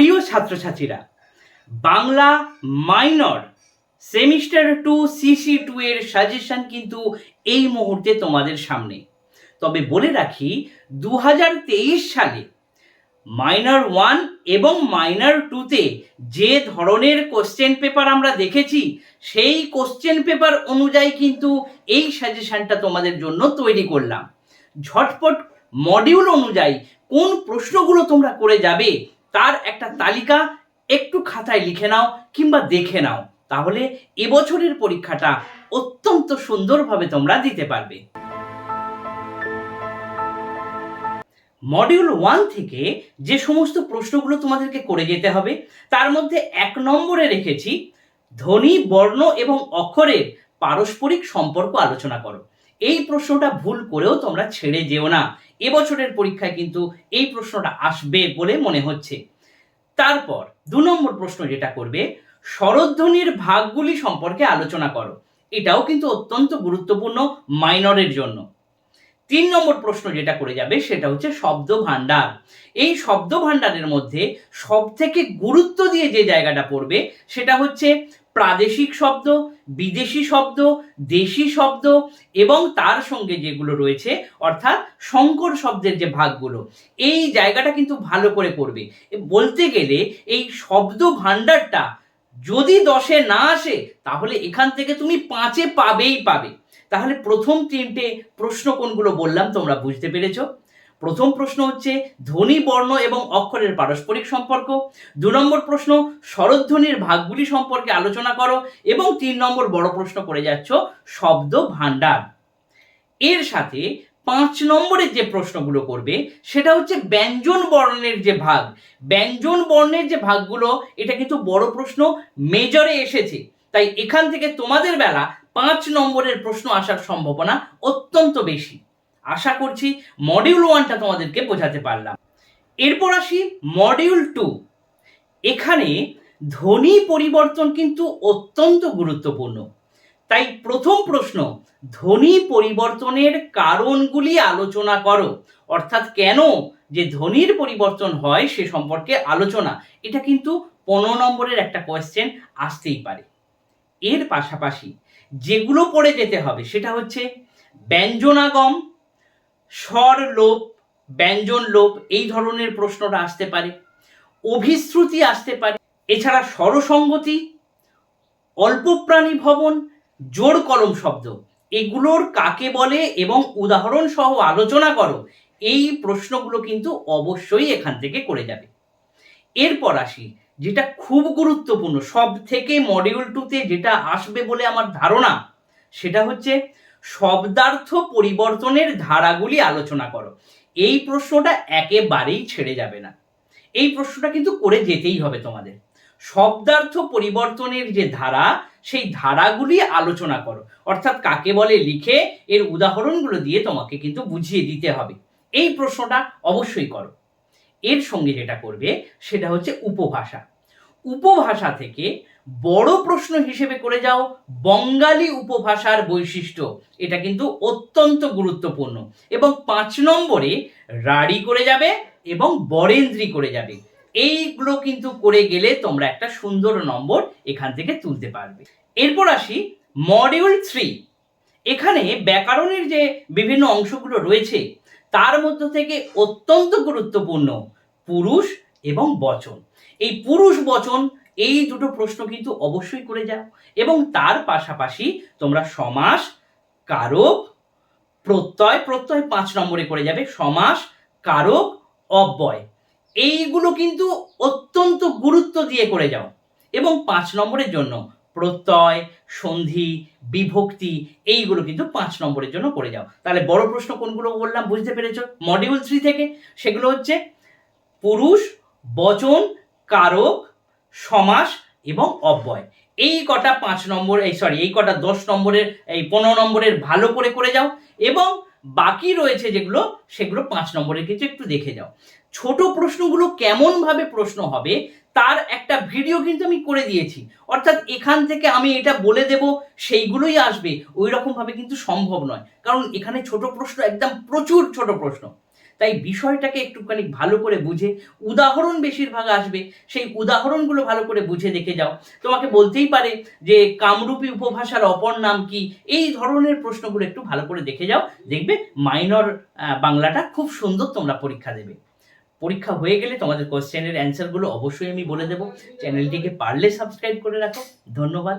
প্রিয় ছাত্রছাত্রীরা, Bangla minor semester 2 CC2 এর সাজেশন কিন্তু এই মুহূর্তে তোমাদের সামনে। তবে বলে রাখি 2023 সালে মাইনর 1 এবং মাইনর 2তে যে ধরনের কোশ্চেন পেপার আমরা দেখেছি সেই কোশ্চেন পেপার অনুযায়ী কিন্তু এই সাজেশনটা তোমাদের জন্য তৈরি করলাম। ঝটপট মডিউল অনুযায়ী কোন প্রশ্নগুলো তোমরা করে যাবে তার একটা তালিকা একটু খাতায় লিখে নাও কিংবা দেখে নাও, তাহলে এবছরের পরীক্ষাটা অত্যন্ত সুন্দরভাবে তোমরা দিতে পারবে। মডিউল 1 থেকে যে সমস্ত প্রশ্নগুলো তোমাদেরকে করে যেতে হবে তার মধ্যে 1 নম্বরে রেখেছি ধ্বনি, বর্ণ এবং অক্ষরের পারস্পরিক সম্পর্ক আলোচনা করো। এই প্রশ্নটা ভুল করেও তোমরা ছেড়ে যেও না, এবছরের পরীক্ষায় কিন্তু এই প্রশ্নটা আসবে বলে মনে হচ্ছে। তারপর 2 নম্বর প্রশ্ন যেটা করবে স্বরধ্বনির ভাগগুলি সম্পর্কে আলোচনা করো। এটাও কিন্তু অত্যন্ত গুরুত্বপূর্ণ মাইনরের জন্য। 3 নম্বর প্রশ্ন যেটা করে যাবে সেটা হচ্ছে শব্দ ভাণ্ডার। এই শব্দ ভাণ্ডারের মধ্যে সব থেকে গুরুত্ব দিয়ে যে জায়গাটা পড়বে সেটা হচ্ছে প্রাদেশিক শব্দ, বিদেশি শব্দ, দেশি শব্দ এবং তার সঙ্গে যেগুলো রয়েছে অর্থাৎ সংকর শব্দের যে ভাগগুলো, এই জায়গাটা কিন্তু ভালো করে পড়বে। বলতে গেলে এই শব্দ ভাণ্ডারটা যদি 10-এ না আসে তাহলে এখান থেকে তুমি 5-এ পাবেই পাবে। তাহলে প্রথম 3টে প্রশ্ন কোনগুলো বললাম তোমরা বুঝতে পেরেছো। প্রথম প্রশ্ন হচ্ছে ধ্বনি, বর্ণ এবং অক্ষরের পারস্পরিক সম্পর্ক। 2 নম্বর প্রশ্ন স্বরধ্বনির ভাগগুলি সম্পর্কে আলোচনা করো এবং 3 নম্বর বড় প্রশ্ন করে যাচ্ছ শব্দ ভাণ্ডার। এর সাথে 5 নম্বরের যে প্রশ্নগুলো করবে সেটা হচ্ছে ব্যঞ্জন বর্ণের যে ভাগ। ব্যঞ্জন বর্ণের যে ভাগগুলো এটা কিন্তু বড় প্রশ্ন মেজরে এসেছে, তাই এখান থেকে তোমাদের বেলা 5 নম্বরের প্রশ্ন আসার সম্ভাবনা অত্যন্ত বেশি। আশা করছি মডিউল 1টা তোমাদেরকে বোঝাতে পারলাম। এরপর আসি মডিউল 2। এখানে ধ্বনি পরিবর্তন কিন্তু অত্যন্ত গুরুত্বপূর্ণ, তাই প্রথম প্রশ্ন ধ্বনি পরিবর্তনের কারণগুলি আলোচনা করো। অর্থাৎ কেন যে ধ্বনির পরিবর্তন হয় সে সম্পর্কে আলোচনা। এটা কিন্তু 15 নম্বরের একটা কোয়েশ্চেন আসতেই পারে। এর পাশাপাশি যেগুলো পড়ে যেতে হবে সেটা হচ্ছে ব্যঞ্জনাগম, স্বর লোপ, ব্যঞ্জন লোপ, এই ধরনের প্রশ্নটা আসতে পারে। অভিশ্রুতি আসতে পারে। এছাড়া স্বরসঙ্গতি, অল্পপ্রাণী ভবন, জোর কলম শব্দ, এগুলোর কাকে বলে এবং উদাহরণ সহ আলোচনা করো। এই প্রশ্নগুলো কিন্তু অবশ্যই এখান থেকে করে যাবে। এরপর আসি যেটা খুব গুরুত্বপূর্ণ, সব থেকে মডিউল 2তে যেটা আসবে বলে আমার ধারণা, সেটা হচ্ছে শব্দার্থ পরিবর্তনের ধারাগুলি আলোচনা করো। এই প্রশ্নটা একেবারেই ছেড়ে যাবে না, এই প্রশ্নটা কিন্তু করে যেতেই হবে তোমাদের। শব্দার্থ পরিবর্তনের যে ধারা সেই ধারাগুলি আলোচনা করো, অর্থাৎ কাকে বলে লিখে এর উদাহরণগুলো দিয়ে তোমাকে কিন্তু বুঝিয়ে দিতে হবে। এই প্রশ্নটা অবশ্যই করো। এর সঙ্গে যেটা করবে সেটা হচ্ছে উপভাষা। উপভাষা থেকে বড় প্রশ্ন হিসেবে করে যাও বঙ্গালী উপভাষার বৈশিষ্ট্য। এটা কিন্তু অত্যন্ত গুরুত্বপূর্ণ এবং 5 নম্বরে রাঢ়ী করে যাবে এবং বরেন্দ্রী করে যাবে। এইগুলো কিন্তু করে গেলে তোমরা একটা সুন্দর নম্বর এখান থেকে তুলতে পারবে। এরপর আসি মডিউল 3। এখানে ব্যাকরণের যে বিভিন্ন অংশগুলো রয়েছে তার মধ্য থেকে অত্যন্ত গুরুত্বপূর্ণ পুরুষ এবং বচন। এই পুরুষ বচন এই দুটো প্রশ্ন কিন্তু অবশ্যই করে যাও এবং তার পাশাপাশি তোমরা সমাস, কারক, প্রত্যয়, প্রত্যয় 5 নম্বরে করে যাবে, সমাস, কারক, অব্যয়, এইগুলো কিন্তু অত্যন্ত গুরুত্ব দিয়ে করে যাও এবং 5 নম্বরের জন্য প্রত্যয়, সন্ধি, বিভক্তি, এইগুলো কিন্তু 5 নম্বরের জন্য করে যাও। তাহলে বড় প্রশ্ন কোনগুলো বললাম বুঝতে পেরেছো মডিউল 3 থেকে? সেগুলো হচ্ছে পুরুষ, বচন, কারক, সমাস এবং অব্যয়। এই কটা 5 নম্বর এই কটা 10 নম্বরের 15 নম্বরের ভালো করে করে যাও এবং বাকি রয়েছে যেগুলো সেগুলো 5 নম্বরের কিছু একটু দেখে যাও। ছোট প্রশ্নগুলো কেমন ভাবে প্রশ্ন হবে তার একটা ভিডিও কিন্তু আমি করে দিয়েছি, অর্থাৎ এখান থেকে আমি এটা বলে দেব সেইগুলোই আসবে ওই রকম ভাবে কিন্তু সম্ভব নয়, কারণ এখানে ছোট প্রশ্ন একদম প্রচুর ছোট প্রশ্ন। তাই বিষয়টাকে একটুখানি ভালো করে বুঝে, উদাহরণ বেশিরভাগ আসবে, সেই উদাহরণগুলো ভালো করে বুঝে দেখে যাও। তোমাকে বলতেই পারে যে কামরূপী উপভাষার অপর নাম কি, এই ধরনের প্রশ্নগুলো একটু ভালো করে দেখে যাও, দেখবে মাইনর বাংলাটা খুব সুন্দর তোমরা পরীক্ষা দেবে। পরীক্ষা হয়ে গেলে তোমাদের কোশ্চেনের অ্যান্সারগুলো অবশ্যই আমি বলে দেবো। চ্যানেলটিকে পারলে সাবস্ক্রাইব করে রাখো। ধন্যবাদ।